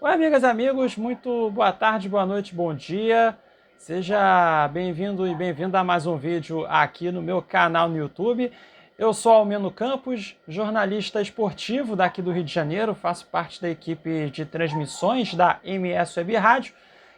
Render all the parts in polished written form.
Oi, amigas e amigos, muito boa tarde, boa noite, bom dia. Seja bem-vindo e bem-vinda a mais um vídeo aqui no meu canal no YouTube. Eu sou Almeno Campos, jornalista esportivo daqui do Rio de Janeiro, faço parte da equipe de transmissões da MS Web Rádio,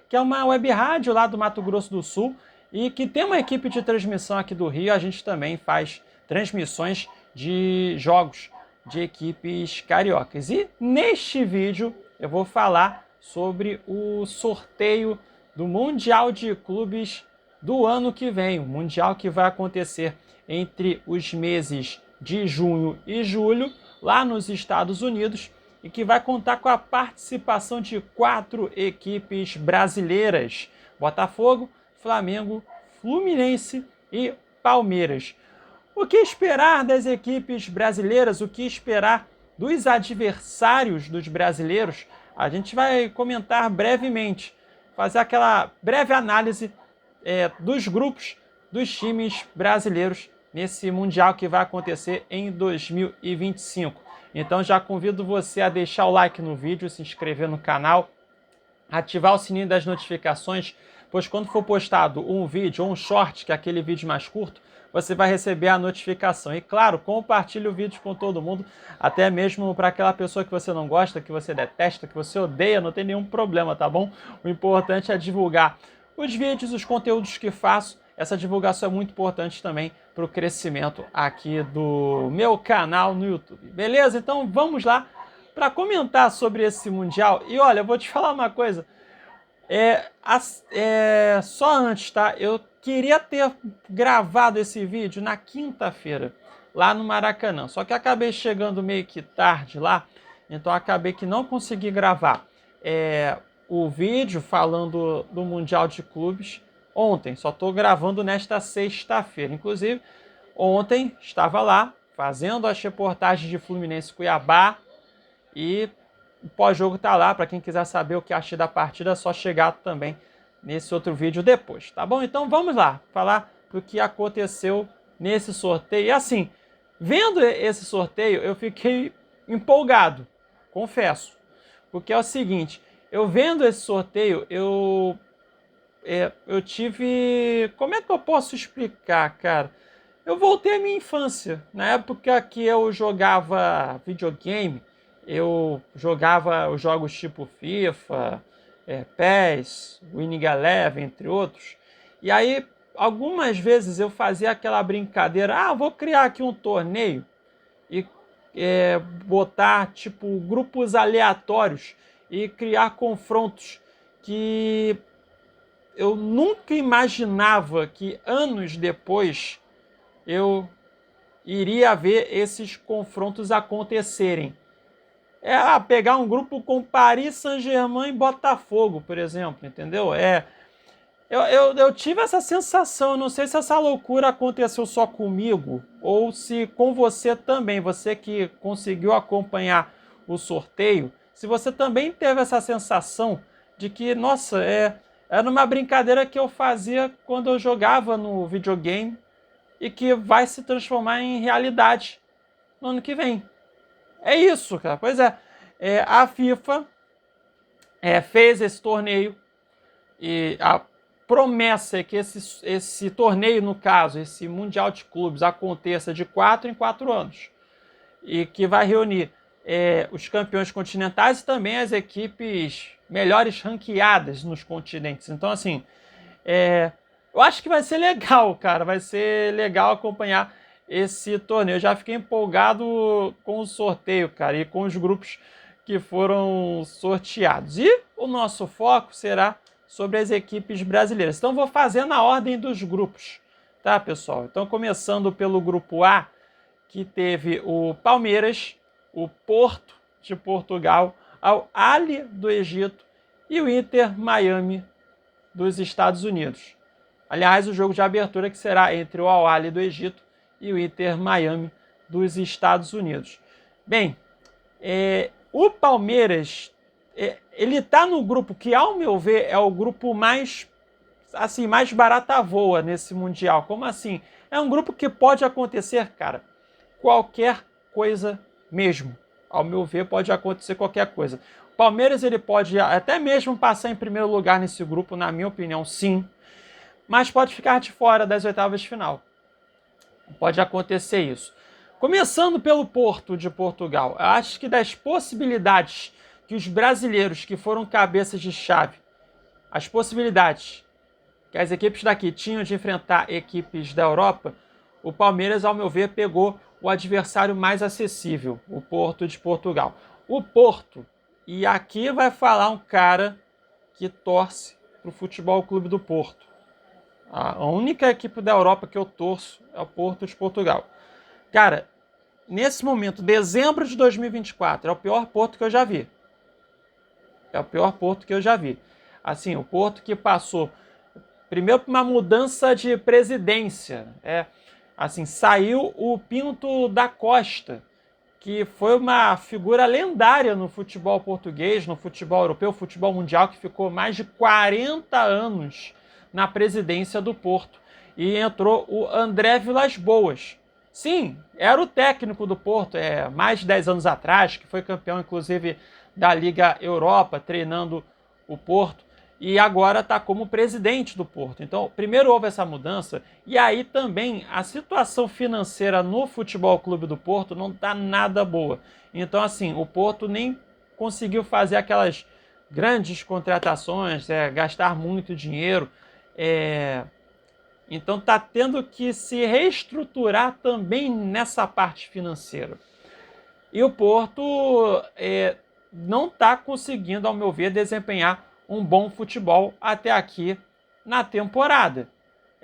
que é uma web rádio lá do Mato Grosso do Sul e que tem uma equipe de transmissão aqui do Rio. A gente também faz transmissões de jogos de equipes cariocas. E neste vídeo eu vou falar sobre o sorteio do Mundial de Clubes do ano que vem, o Mundial que vai acontecer entre os meses de junho e julho, lá nos Estados Unidos, e que vai contar com a participação de 4 equipes brasileiras: Botafogo, Flamengo, Fluminense e Palmeiras. O que esperar das equipes brasileiras? O que esperar dos adversários dos brasileiros? A gente vai comentar brevemente, fazer aquela breve análise dos grupos dos times brasileiros nesse Mundial que vai acontecer em 2025. Então já convido você a deixar o like no vídeo, se inscrever no canal, ativar o sininho das notificações, pois quando for postado um vídeo ou um short, que é aquele vídeo mais curto, você vai receber a notificação. E claro, compartilhe o vídeo com todo mundo, até mesmo para aquela pessoa que você não gosta, que você detesta, que você odeia, não tem nenhum problema, tá bom? O importante é divulgar os vídeos, os conteúdos que faço. Essa divulgação é muito importante também para o crescimento aqui do meu canal no YouTube. Beleza? Então vamos lá para comentar sobre esse Mundial. E olha, eu vou te falar uma coisa. Só antes, tá? Eu queria ter gravado esse vídeo na quinta-feira, lá no Maracanã. Só que acabei chegando meio que tarde lá, então acabei que não consegui gravar o vídeo falando do Mundial de Clubes ontem. Só estou gravando nesta sexta-feira. Inclusive, ontem estava lá fazendo as reportagens de Fluminense Cuiabá e o pós-jogo tá lá, para quem quiser saber o que achei da partida, é só chegar também nesse outro vídeo depois, tá bom? Então vamos lá, falar do que aconteceu nesse sorteio. E assim, vendo esse sorteio, eu fiquei empolgado, confesso. Porque é o seguinte, eu vendo esse sorteio, eu tive... Como é que eu posso explicar, cara? Eu voltei à minha infância. Na época que eu jogava videogame, eu jogava os jogos tipo FIFA, PES, Winning Eleven, entre outros. E aí, algumas vezes eu fazia aquela brincadeira, vou criar aqui um torneio e botar tipo grupos aleatórios e criar confrontos que eu nunca imaginava que anos depois eu iria ver esses confrontos acontecerem. Pegar um grupo com Paris Saint-Germain e Botafogo, por exemplo, entendeu? Eu tive essa sensação, não sei se essa loucura aconteceu só comigo ou se com você também, você que conseguiu acompanhar o sorteio, se você também teve essa sensação de que, nossa, era uma brincadeira que eu fazia quando eu jogava no videogame e que vai se transformar em realidade no ano que vem. É isso, cara. Pois é, a FIFA fez esse torneio e a promessa é que esse torneio, no caso, esse Mundial de Clubes, aconteça de 4 em 4 anos e que vai reunir os campeões continentais e também as equipes melhores ranqueadas nos continentes. Então, assim, eu acho que vai ser legal, cara. Vai ser legal acompanhar esse torneio. Eu já fiquei empolgado com o sorteio, cara, e com os grupos que foram sorteados. E o nosso foco será sobre as equipes brasileiras. Então, vou fazer na ordem dos grupos, tá, pessoal? Então, começando pelo grupo A, que teve o Palmeiras, o Porto de Portugal, Al Ahly do Egito e o Inter Miami dos Estados Unidos. Aliás, o jogo de abertura que será entre o Al Ahly do Egito e o Inter Miami dos Estados Unidos. Bem, o Palmeiras, ele está no grupo que, ao meu ver, é o grupo mais barata voa nesse Mundial. Como assim? É um grupo que pode acontecer, cara, qualquer coisa mesmo. Ao meu ver, pode acontecer qualquer coisa. O Palmeiras ele pode até mesmo passar em primeiro lugar nesse grupo, na minha opinião, sim. Mas pode ficar de fora das oitavas de final. Pode acontecer isso. Começando pelo Porto de Portugal, eu acho que das possibilidades que os brasileiros que foram cabeças de chave, as possibilidades que as equipes daqui tinham de enfrentar equipes da Europa, o Palmeiras, ao meu ver, pegou o adversário mais acessível, o Porto de Portugal. O Porto, e aqui vai falar um cara que torce para o Futebol Clube do Porto. A única equipe da Europa que eu torço é o Porto de Portugal. Cara, nesse momento, dezembro de 2024, é o pior Porto que eu já vi. É o pior Porto que eu já vi. Assim, o Porto que passou primeiro por uma mudança de presidência. Assim, saiu o Pinto da Costa, que foi uma figura lendária no futebol português, no futebol europeu, futebol mundial, que ficou mais de 40 anos na presidência do Porto. E entrou o André Vilas-Boas. Sim, era o técnico do Porto, mais de 10 anos atrás, que foi campeão, inclusive, da Liga Europa, treinando o Porto. E agora está como presidente do Porto. Então, primeiro houve essa mudança, e aí também a situação financeira no Futebol Clube do Porto não está nada boa. Então, assim, o Porto nem conseguiu fazer aquelas grandes contratações, gastar muito dinheiro. Então, está tendo que se reestruturar também nessa parte financeira. E o Porto não está conseguindo, ao meu ver, desempenhar um bom futebol até aqui na temporada.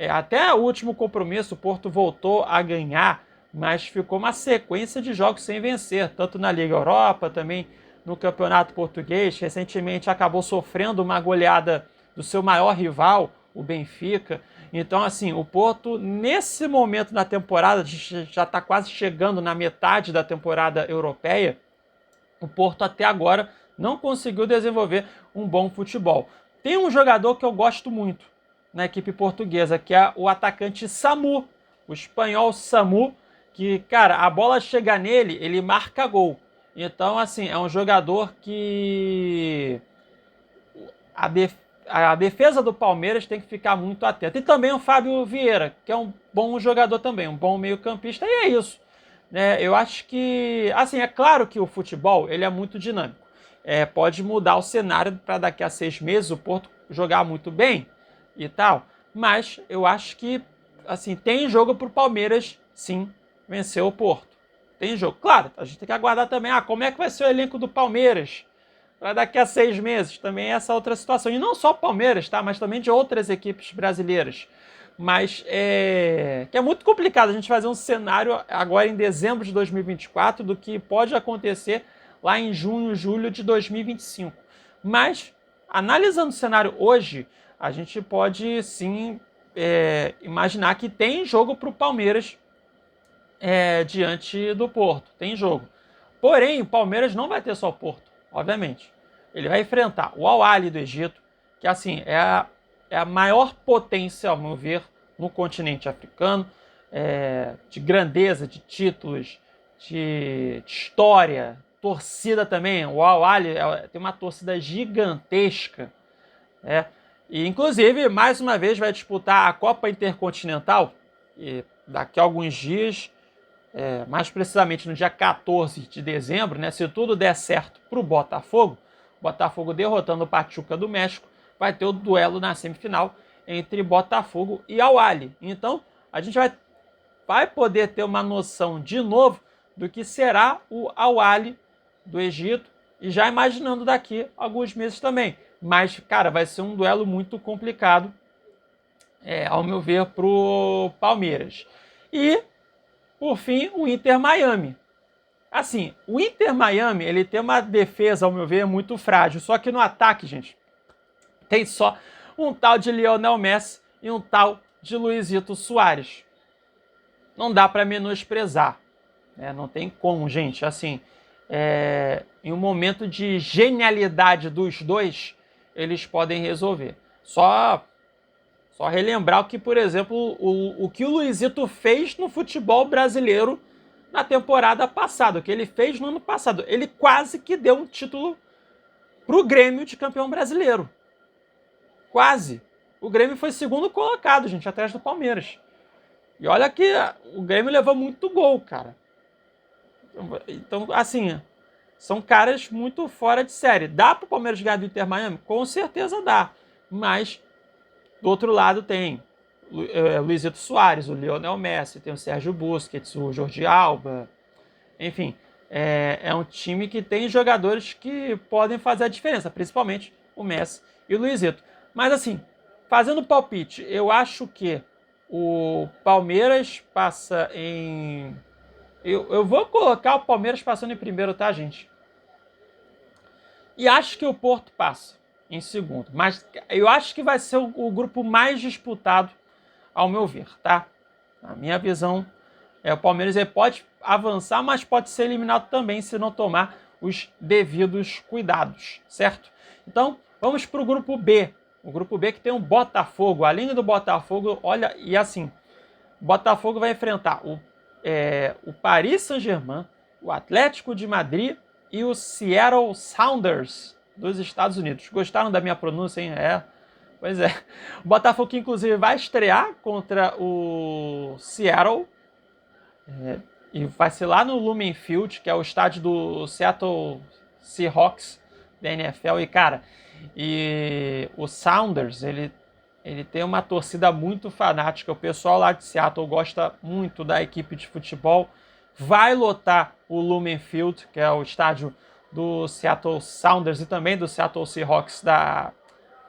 Até o último compromisso, o Porto voltou a ganhar, mas ficou uma sequência de jogos sem vencer, tanto na Liga Europa, também no Campeonato Português. Recentemente acabou sofrendo uma goleada do seu maior rival, o Benfica. Então, assim, o Porto, nesse momento da temporada, já está quase chegando na metade da temporada europeia, o Porto até agora não conseguiu desenvolver um bom futebol. Tem um jogador que eu gosto muito na equipe portuguesa, que é o atacante Samu, o espanhol Samu, que, cara, a bola chega nele, ele marca gol. Então, assim, é um jogador que a defesa do Palmeiras tem que ficar muito atenta. E também o Fábio Vieira, que é um bom jogador também, um bom meio-campista, e é isso. Eu acho que, assim, é claro que o futebol ele é muito dinâmico. Pode mudar o cenário para daqui a 6 meses o Porto jogar muito bem e tal, mas eu acho que, assim, tem jogo para o Palmeiras, sim, vencer o Porto. Tem jogo. Claro, a gente tem que aguardar também, como é que vai ser o elenco do Palmeiras para daqui a 6 meses, também essa outra situação. E não só o Palmeiras, tá? Mas também de outras equipes brasileiras. Mas que é muito complicado a gente fazer um cenário agora em dezembro de 2024 do que pode acontecer lá em junho, julho de 2025. Mas, analisando o cenário hoje, a gente pode sim imaginar que tem jogo para o Palmeiras diante do Porto. Tem jogo. Porém, o Palmeiras não vai ter só o Porto, obviamente. Ele vai enfrentar o Al Ahly do Egito, que assim é a maior potência, ao meu ver, no continente africano, de grandeza, de títulos, de história, torcida também. O Al Ahly tem uma torcida gigantesca, e inclusive, mais uma vez, vai disputar a Copa Intercontinental, e daqui a alguns dias, mais precisamente no dia 14 de dezembro, se tudo der certo para o Botafogo derrotando o Pachuca do México, vai ter o duelo na semifinal entre Botafogo e Al Ahly. Então, a gente vai poder ter uma noção de novo do que será o Al Ahly do Egito, e já imaginando daqui a alguns meses também. Mas, cara, vai ser um duelo muito complicado, ao meu ver, para o Palmeiras. E, por fim, o Inter Miami. Assim, o Inter Miami, ele tem uma defesa, ao meu ver, muito frágil. Só que no ataque, gente, tem só um tal de Lionel Messi e um tal de Luizito Soares. Não dá para menosprezar. Não tem como, gente. Assim, em um momento de genialidade dos dois, eles podem resolver. Só relembrar o que, por exemplo, o que o Luizito fez no futebol brasileiro na temporada passada, o que ele fez no ano passado. Ele quase que deu um título pro Grêmio de campeão brasileiro. Quase. O Grêmio foi segundo colocado, gente, atrás do Palmeiras. E olha que o Grêmio levou muito gol, cara. Então, assim, são caras muito fora de série. Dá pro Palmeiras ganhar do Inter Miami? Com certeza dá. Mas, do outro lado tem Luizito Soares, o Lionel Messi, tem o Sérgio Busquets, o Jordi Alba. Enfim, é um time que tem jogadores que podem fazer a diferença, principalmente o Messi e o Luizito. Mas assim, fazendo palpite, eu acho que o Palmeiras passa em... Eu vou colocar o Palmeiras passando em primeiro, tá, gente? E acho que o Porto passa em segundo. Mas eu acho que vai ser o grupo mais disputado, ao meu ver, tá? A minha visão o Palmeiras pode avançar, mas pode ser eliminado também se não tomar os devidos cuidados, certo? Então, vamos para o grupo B. O grupo B que tem o Botafogo. A linha do Botafogo, olha, e assim, o Botafogo vai enfrentar o Paris Saint-Germain, o Atlético de Madrid e o Seattle Sounders dos Estados Unidos. Gostaram da minha pronúncia, hein? Pois é. O Botafogo, que inclusive vai estrear contra o Seattle, e vai ser lá no Lumen Field, que é o estádio do Seattle Seahawks da NFL. E, cara, o Sounders, ele tem uma torcida muito fanática. O pessoal lá de Seattle gosta muito da equipe de futebol. Vai lotar o Lumen Field, que é o estádio do Seattle Sounders e também do Seattle Seahawks da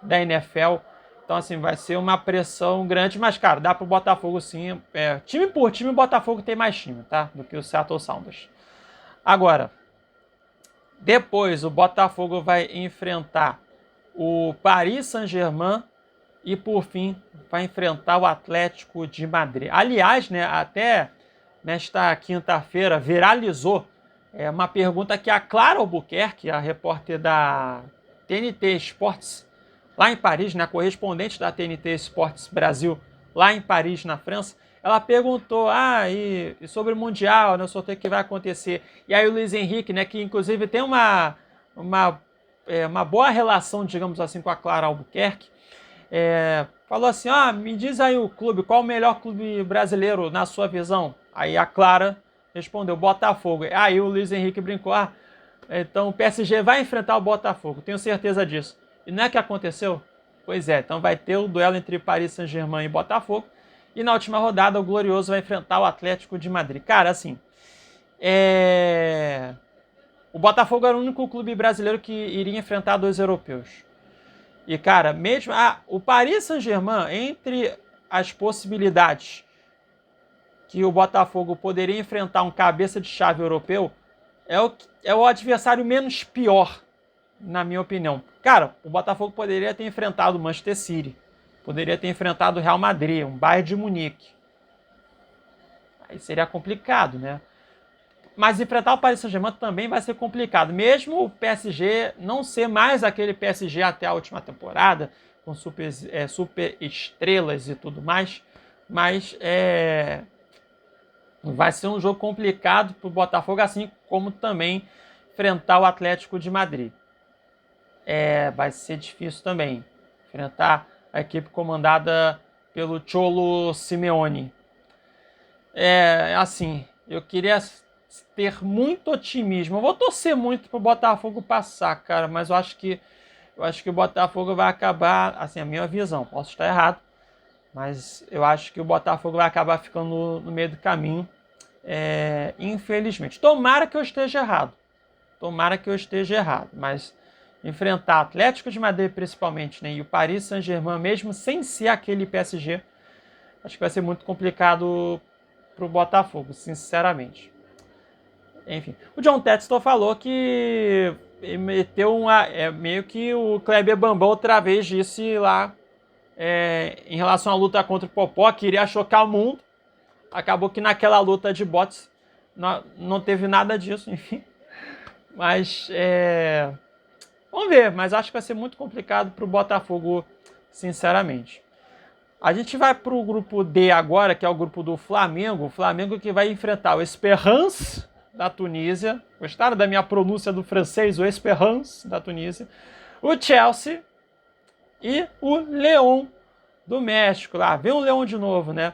NFL. Então, assim, vai ser uma pressão grande, mas, cara, dá pro Botafogo, sim. Time por time, o Botafogo tem mais time, tá? Do que o Seattle Sounders. Agora, depois o Botafogo vai enfrentar o Paris Saint-Germain e, por fim, vai enfrentar o Atlético de Madrid. Aliás, né, até nesta quinta-feira viralizou uma pergunta que a Clara Albuquerque, a repórter da TNT Sports, lá em Paris, né, correspondente da TNT Sports Brasil, lá em Paris, na França, ela perguntou, e sobre o Mundial, né, o sorteio que vai acontecer. E aí o Luiz Henrique, né, que inclusive tem uma boa relação, digamos assim, com a Clara Albuquerque, falou assim, me diz aí o clube, qual o melhor clube brasileiro na sua visão? Aí a Clara respondeu, Botafogo. Aí o Luiz Henrique brincou, então o PSG vai enfrentar o Botafogo, tenho certeza disso. E não é que aconteceu? Pois é, então vai ter o duelo entre Paris Saint-Germain e Botafogo. E na última rodada o Glorioso vai enfrentar o Atlético de Madrid. Cara, assim, o Botafogo era o único clube brasileiro que iria enfrentar dois europeus. E, cara, mesmo o Paris Saint-Germain, entre as possibilidades que o Botafogo poderia enfrentar um cabeça de chave europeu, é o adversário menos pior, na minha opinião. Cara, o Botafogo poderia ter enfrentado o Manchester City, poderia ter enfrentado o Real Madrid, um Bayern de Munique. Aí seria complicado, né? Mas enfrentar o Paris Saint-Germain também vai ser complicado. Mesmo o PSG não ser mais aquele PSG até a última temporada, com super estrelas e tudo mais, mas vai ser um jogo complicado para o Botafogo, assim como também enfrentar o Atlético de Madrid. Vai ser difícil também enfrentar a equipe comandada pelo Cholo Simeone. Assim, eu queria ter muito otimismo. Eu vou torcer muito pro Botafogo passar, cara, mas eu acho que o Botafogo vai acabar, assim, a minha visão, posso estar errado, mas eu acho que o Botafogo vai acabar ficando no meio do caminho, infelizmente. Tomara que eu esteja errado, mas enfrentar Atlético de Madrid principalmente, né, e o Paris Saint-Germain, mesmo sem ser aquele PSG, acho que vai ser muito complicado pro Botafogo, sinceramente. Enfim, o John Textor falou que meteu meio que o Kleber Bambam outra vez disse lá em relação à luta contra o Popó, que iria chocar o mundo. Acabou que naquela luta de bots não teve nada disso, enfim. Mas vamos ver, mas acho que vai ser muito complicado para o Botafogo, sinceramente. A gente vai para o grupo D agora, que é o grupo do Flamengo. O Flamengo que vai enfrentar o Esperance da Tunísia. Gostaram da minha pronúncia do francês? O Esperance, da Tunísia. O Chelsea e o León do México. Lá, vem o León de novo, né?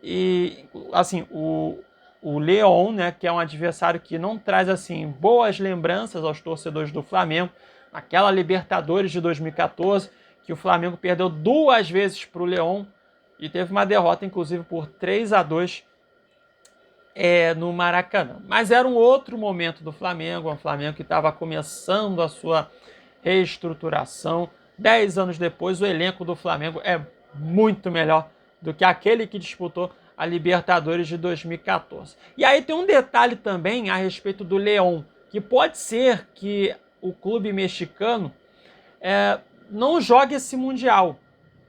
E, assim, o León, né, que é um adversário que não traz, assim, boas lembranças aos torcedores do Flamengo. Aquela Libertadores de 2014, que o Flamengo perdeu 2 vezes para o León e teve uma derrota, inclusive, por 3-2 no Maracanã. Mas era um outro momento do Flamengo, um Flamengo que estava começando a sua reestruturação. 10 anos depois, o elenco do Flamengo é muito melhor do que aquele que disputou a Libertadores de 2014. E aí tem um detalhe também a respeito do León, que pode ser que o clube mexicano não jogue esse Mundial.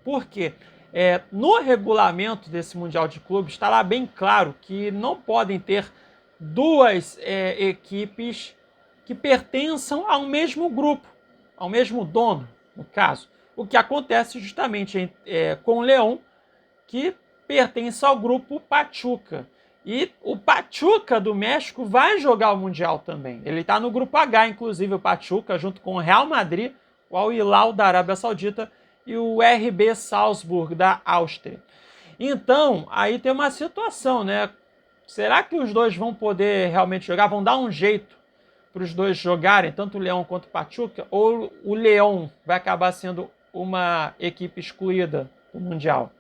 Por quê? No regulamento desse Mundial de Clubes está lá bem claro que não podem ter 2 equipes que pertençam ao mesmo grupo, ao mesmo dono, no caso. O que acontece justamente com o León, que pertence ao grupo Pachuca. E o Pachuca do México vai jogar o Mundial também. Ele está no grupo H, inclusive, o Pachuca, junto com o Real Madrid, o Al Hilal da Arábia Saudita e o RB Salzburg da Áustria. Então, aí tem uma situação, né? Será que os dois vão poder realmente jogar? Vão dar um jeito para os dois jogarem, tanto o León quanto o Pachuca? Ou o León vai acabar sendo uma equipe excluída do Mundial?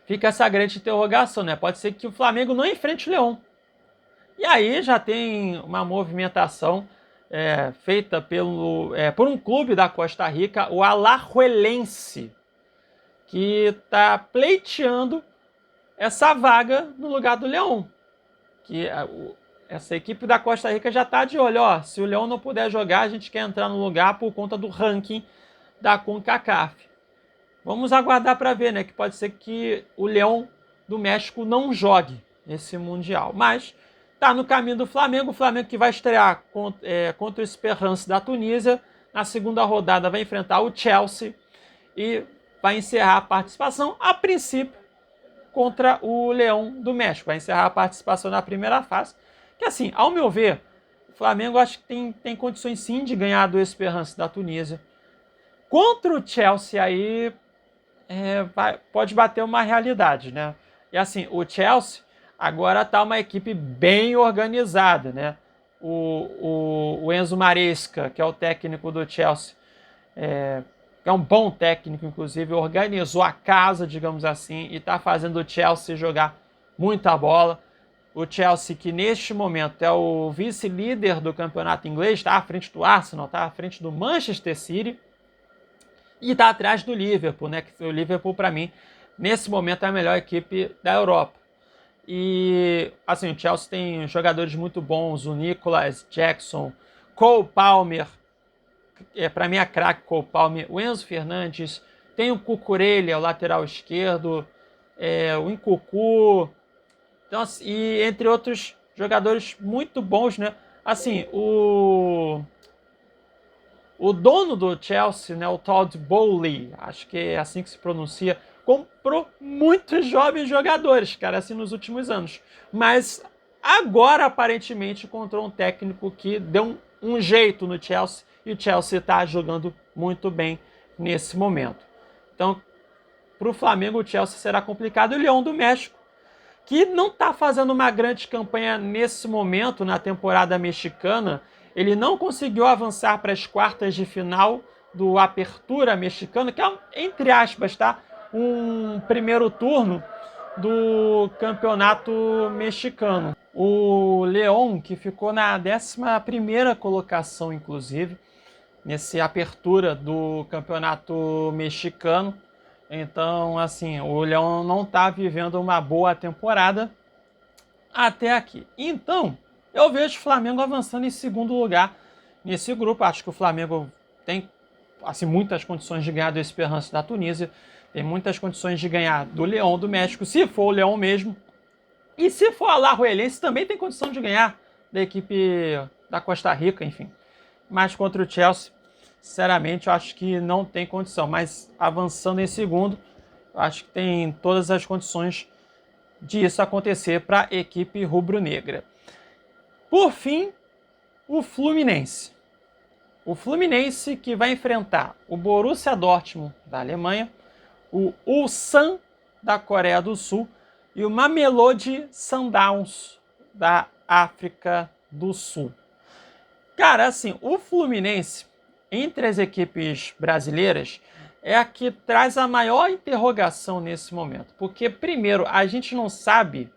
Fica essa grande interrogação, né? Pode ser que o Flamengo não enfrente o León. E aí já tem uma movimentação feita por um clube da Costa Rica, o Alajuelense, que está pleiteando essa vaga no lugar do León. Essa equipe da Costa Rica já está de olho, ó, se o León não puder jogar, a gente quer entrar no lugar por conta do ranking da CONCACAF. Vamos aguardar para ver, né? Que pode ser que o León do México não jogue esse Mundial. Mas está no caminho do Flamengo. O Flamengo que vai estrear contra o Esperance da Tunísia. Na segunda rodada vai enfrentar o Chelsea e vai encerrar a participação, a princípio, contra o León do México. Vai encerrar a participação na primeira fase. Que assim, ao meu ver, o Flamengo acho que tem condições sim de ganhar do Esperance da Tunísia. Contra o Chelsea aí pode bater uma realidade, né? E assim, o Chelsea agora está uma equipe bem organizada, né? O Enzo Maresca, que é o técnico do Chelsea, que é um bom técnico, inclusive, organizou a casa, digamos assim, e está fazendo o Chelsea jogar muita bola. O Chelsea, que neste momento é o vice-líder do campeonato inglês, está à frente do Arsenal, está à frente do Manchester City, e está atrás do Liverpool, né? O Liverpool, para mim, nesse momento é a melhor equipe da Europa. E, assim, o Chelsea tem jogadores muito bons, o Nicolas Jackson, Cole Palmer, para mim é craque Cole Palmer, o Enzo Fernandes, tem o Cucurella, o lateral esquerdo, o Nkunku, então, assim, e entre outros jogadores muito bons, né? Assim, o dono do Chelsea, né, o Todd Boehly, acho que é assim que se pronuncia, comprou muitos jovens jogadores, cara, assim, nos últimos anos. Mas agora, aparentemente, encontrou um técnico que deu um jeito no Chelsea, e o Chelsea está jogando muito bem nesse momento. Então, para o Flamengo, o Chelsea será complicado. E o León do México, que não está fazendo uma grande campanha nesse momento na temporada mexicana, ele não conseguiu avançar para as quartas de final do Apertura mexicano, que é, entre aspas, tá, um primeiro turno do campeonato mexicano. O León, que ficou na 11ª colocação, inclusive, nessa apertura do campeonato mexicano. Então, assim, o León não está vivendo uma boa temporada até aqui. Então, eu vejo o Flamengo avançando em segundo lugar nesse grupo. Acho que o Flamengo tem, assim, muitas condições de ganhar do Esperance da Tunísia, tem muitas condições de ganhar do León do México, se for o León mesmo. E se for a Alajuelense, também tem condição de ganhar da equipe da Costa Rica, enfim. Mas contra o Chelsea, sinceramente, eu acho que não tem condição. Mas avançando em segundo, eu acho que tem todas as condições disso acontecer para a equipe rubro-negra. por fim, o Fluminense. O Fluminense que vai enfrentar o Borussia Dortmund da Alemanha, o Ulsan da Coreia do Sul e o Mamelodi Sundowns da África do Sul. Cara, assim, o Fluminense, entre as equipes brasileiras, é a que traz a maior interrogação nesse momento. Porque, primeiro, a gente não sabe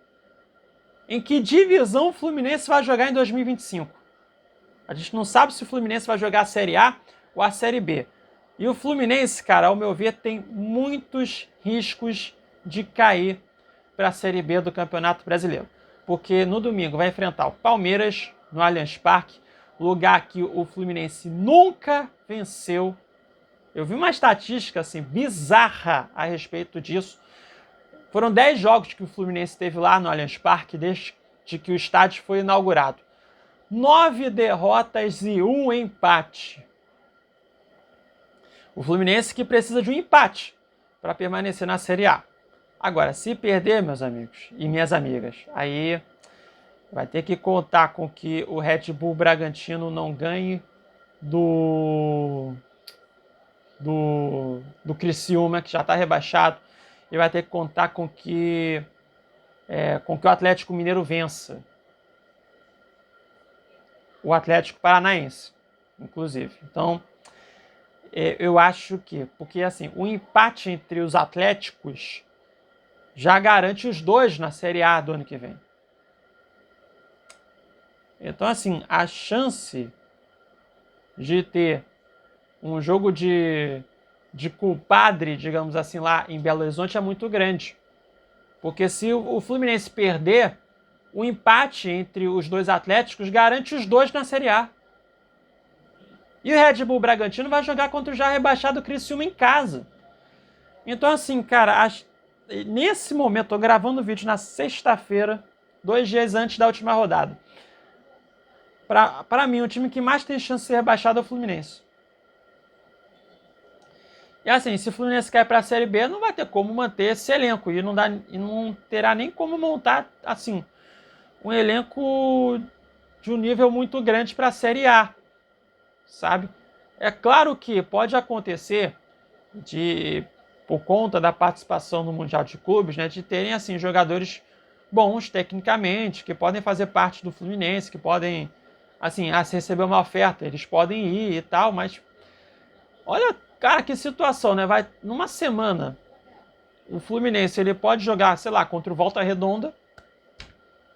em que divisão o Fluminense vai jogar em 2025. A gente não sabe se o Fluminense vai jogar a Série A ou a Série B. E o Fluminense, cara, ao meu ver, tem muitos riscos de cair para a Série B do Campeonato Brasileiro. Porque no domingo vai enfrentar o Palmeiras no Allianz Parque, lugar que o Fluminense nunca venceu. Eu vi uma estatística assim, bizarra a respeito disso. Foram 10 jogos que o Fluminense teve lá no Allianz Parque desde que o estádio foi inaugurado. 9 derrotas e 1 empate. O Fluminense que precisa de um empate para permanecer na Série A. Agora, se perder, meus amigos e minhas amigas, aí vai ter que contar com que o Red Bull Bragantino não ganhe do Criciúma, que já está rebaixado, e vai ter que contar com que o Atlético Mineiro vença o Atlético Paranaense, inclusive. Então, eu acho que, porque assim, o empate entre os Atléticos já garante os dois na Série A do ano que vem. Então, assim, a chance de ter um jogo de compadre, digamos assim, lá em Belo Horizonte é muito grande. Porque se o Fluminense perder, o empate entre os dois Atléticos garante os dois na Série A. E o Red Bull Bragantino vai jogar contra o já rebaixado Criciúma em casa. Então, assim, cara, nesse momento, estou gravando o vídeo na sexta-feira, 2 dias antes da última rodada. Para mim, o time que mais tem chance de ser rebaixado é o Fluminense. E assim, se o Fluminense cair para a Série B, não vai ter como manter esse elenco. E não terá nem como montar, assim, um elenco de um nível muito grande para a Série A, sabe? É claro que pode acontecer por conta da participação no Mundial de Clubes, né, de terem assim jogadores bons tecnicamente, que podem fazer parte do Fluminense, que podem, assim, se receber uma oferta, eles podem ir e tal, mas olha, cara, que situação, né? Numa semana, o Fluminense ele pode jogar, sei lá, contra o Volta Redonda,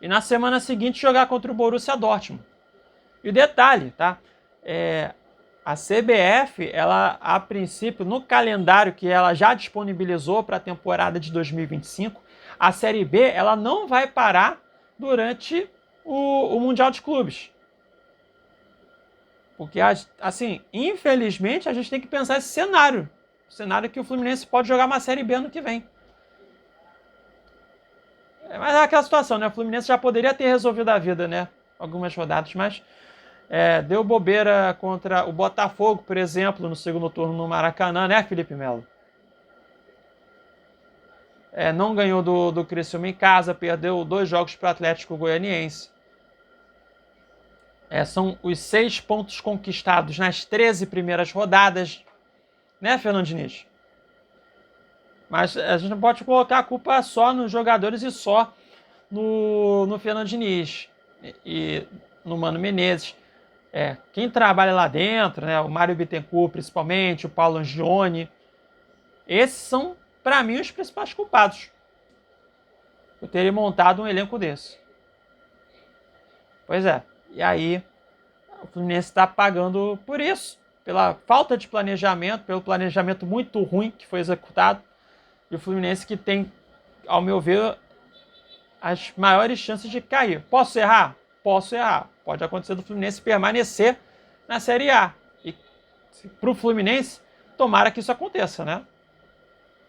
e na semana seguinte jogar contra o Borussia Dortmund. E o detalhe, tá? A CBF, ela, a princípio, no calendário que ela já disponibilizou para a temporada de 2025, a Série B, ela não vai parar durante o Mundial de Clubes. Porque, assim, infelizmente, a gente tem que pensar esse cenário. O cenário que o Fluminense pode jogar uma Série B ano que vem. Mas é aquela situação, né? O Fluminense já poderia ter resolvido a vida, né? Algumas rodadas, mas deu bobeira contra o Botafogo, por exemplo, no segundo turno no Maracanã, né, Felipe Melo? Não ganhou do Criciúma em casa, perdeu 2 jogos para o Atlético Goianiense. São os 6 pontos conquistados nas 13 primeiras rodadas, né, Fernando Diniz? Mas a gente não pode colocar a culpa só nos jogadores e só no Fernando Diniz e no Mano Menezes. Quem trabalha lá dentro, né, o Mário Bittencourt principalmente, o Paulo Angione, esses são, para mim, os principais culpados por terem montado um elenco desse. Pois é, e aí o Fluminense está pagando por isso, pela falta de planejamento, pelo planejamento muito ruim que foi executado, e o Fluminense que tem, ao meu ver, as maiores chances de cair. Posso errar? Posso errar. Pode acontecer do Fluminense permanecer na Série A. E para o Fluminense, tomara que isso aconteça, né?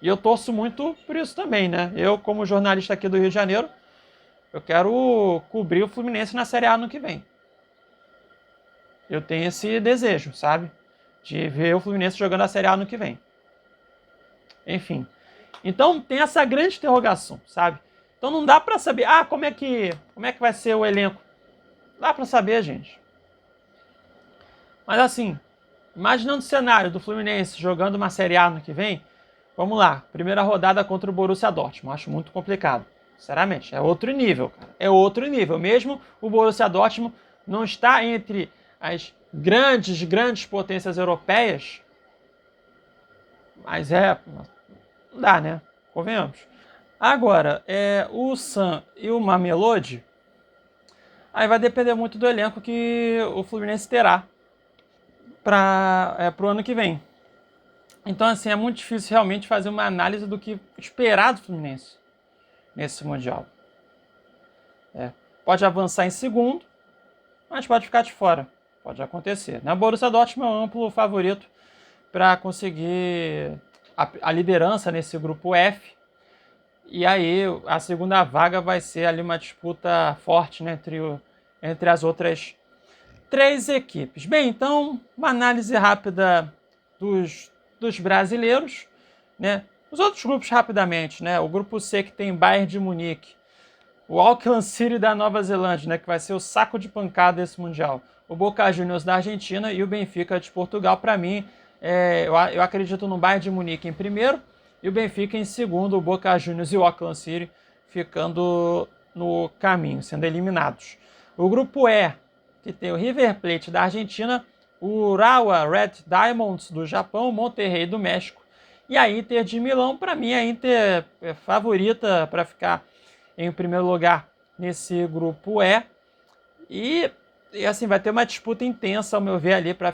E eu torço muito por isso também, né? Eu, como jornalista aqui do Rio de Janeiro, eu quero cobrir o Fluminense na Série A no que vem. Eu tenho esse desejo, sabe? De ver o Fluminense jogando a Série A no que vem. Enfim. Então tem essa grande interrogação, sabe? Então não dá para saber, como é que vai ser o elenco Dá para saber, gente. Mas assim, imaginando o cenário do Fluminense jogando uma Série A no que vem, vamos lá, primeira rodada contra o Borussia Dortmund, acho muito complicado. Sinceramente, é outro nível, cara. É outro nível. Mesmo o Borussia Dortmund não está entre as grandes potências europeias, mas não dá, né? Convenhamos. Agora, o Sam e o Mamelodi, aí vai depender muito do elenco que o Fluminense terá para o ano que vem. Então, assim, é muito difícil realmente fazer uma análise do que esperar do Fluminense nesse Mundial. Pode avançar em segundo, mas pode ficar de fora. Pode acontecer. O Borussia Dortmund é um amplo favorito para conseguir a liderança nesse grupo F. E aí a segunda vaga vai ser ali uma disputa forte, né, entre as outras 3 equipes. Bem, então, uma análise rápida dos brasileiros, né? Os outros grupos rapidamente, né? O grupo C, que tem Bayern de Munique, o Auckland City da Nova Zelândia, né, que vai ser o saco de pancada desse Mundial, o Boca Juniors da Argentina e o Benfica de Portugal. Para mim, eu acredito no Bayern de Munique em primeiro e o Benfica em segundo, o Boca Juniors e o Auckland City ficando no caminho, sendo eliminados. O grupo E, que tem o River Plate da Argentina, o Urawa Red Diamonds do Japão, o Monterrey do México e a Inter de Milão. Para mim, a Inter é favorita para ficar em primeiro lugar nesse grupo E. E assim, vai ter uma disputa intensa, ao meu ver, ali para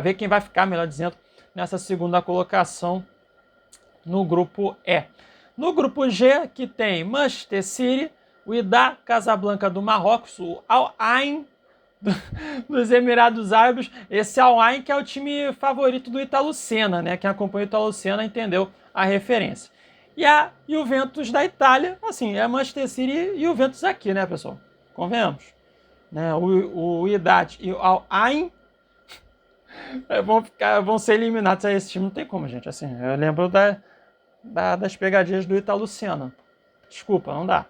ver quem vai ficar, melhor dizendo, nessa segunda colocação no grupo E. No grupo G, que tem Manchester City, o Wydad Casablanca do Marrocos, o Al Ain dos Emirados Árabes. Esse Al Ain que é o time favorito do Ítalo Senna, né? Quem acompanha o Ítalo Senna entendeu a referência. E a Juventus da Itália, assim, é Manchester City e Juventus aqui, né, pessoal? Convenhamos. Né? O Wydad e o Al Ain vão ser eliminados. Esse time não tem como, gente. Assim, eu lembro das pegadinhas do Ítalo Senna. Desculpa, não dá.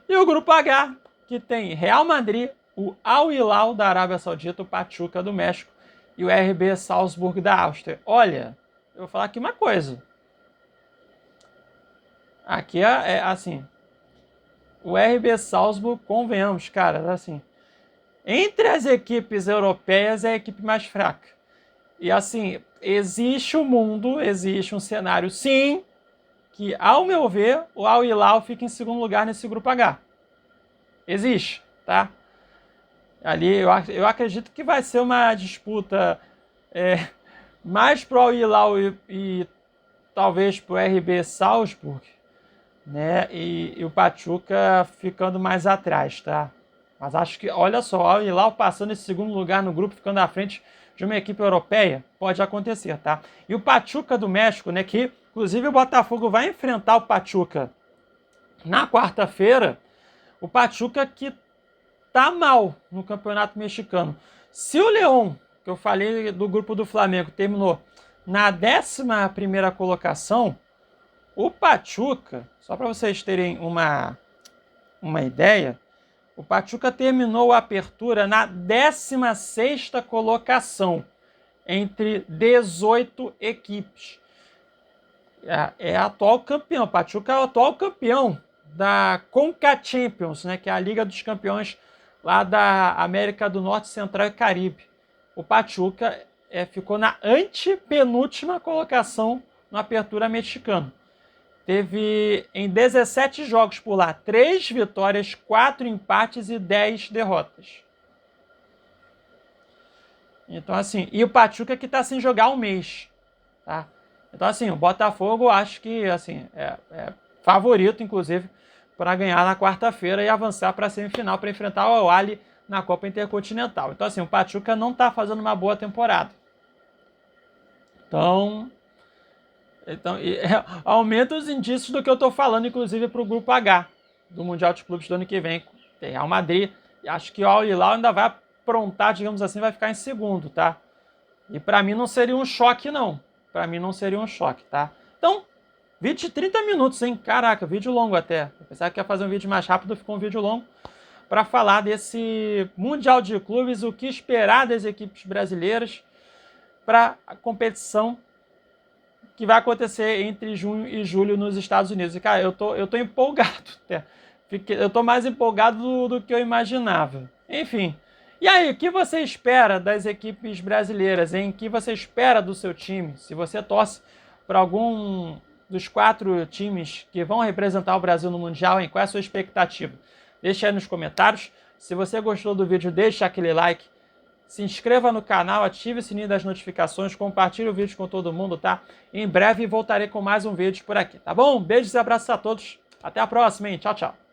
E o grupo H, que tem Real Madrid, o Al Hilal da Arábia Saudita, o Pachuca do México e o RB Salzburg da Áustria. Olha, eu vou falar aqui uma coisa. Aqui é assim, o RB Salzburg, convenhamos, cara, assim, entre as equipes europeias é a equipe mais fraca. E assim, existe um cenário, sim, que, ao meu ver, o Al Hilal fica em segundo lugar nesse grupo H. Existe, tá? Ali eu acredito que vai ser uma disputa mais pro Al Hilal e talvez pro RB Salzburg, né? E o Pachuca ficando mais atrás, tá? Mas acho que, olha só, o Al Hilal passando esse segundo lugar no grupo, ficando à frente de uma equipe europeia, pode acontecer, tá? E o Pachuca do México, né? Que inclusive o Botafogo vai enfrentar o Pachuca na quarta-feira. O Pachuca que tá mal no Campeonato Mexicano. Se o León, que eu falei do grupo do Flamengo, terminou na 11ª colocação, o Pachuca, só para vocês terem uma ideia, o Pachuca terminou a apertura na 16ª colocação, entre 18 equipes. É atual campeão. O Pachuca é o atual campeão da Conca Champions, né, que é a Liga dos Campeões lá da América do Norte, Central e Caribe. O Pachuca ficou na antepenúltima colocação na apertura mexicana. Teve em 17 jogos por lá 3 vitórias, 4 empates e 10 derrotas. Então assim, e o Pachuca que está sem jogar um mês, tá? Então assim, o Botafogo acho que assim é favorito, inclusive, para ganhar na quarta-feira e avançar para a semifinal para enfrentar o Al Ahly na Copa Intercontinental. Então assim, o Pachuca não está fazendo uma boa temporada. Então aumenta os indícios do que eu estou falando, inclusive para o grupo H do Mundial de Clubes do ano que vem. Tem Real Madrid, e acho que o Al Hilal ainda vai aprontar, digamos assim, vai ficar em segundo, tá? E para mim não seria um choque, não. Para mim não seria um choque, tá? Então, vídeo de 30 minutos, hein? Caraca, vídeo longo até. Eu pensava que ia fazer um vídeo mais rápido, ficou um vídeo longo. para falar desse Mundial de Clubes, o que esperar das equipes brasileiras para a competição que vai acontecer entre junho e julho nos Estados Unidos. E, cara, eu tô empolgado, até. Eu tô mais empolgado do que eu imaginava. Enfim. E aí, o que você espera das equipes brasileiras, hein? O que você espera do seu time? Se você torce para algum dos 4 times que vão representar o Brasil no Mundial, hein? Qual é a sua expectativa? Deixa aí nos comentários. Se você gostou do vídeo, deixa aquele like. Se inscreva no canal, ative o sininho das notificações, compartilhe o vídeo com todo mundo, tá? Em breve voltarei com mais um vídeo por aqui, tá bom? Beijos e abraços a todos. Até a próxima, hein? Tchau, tchau.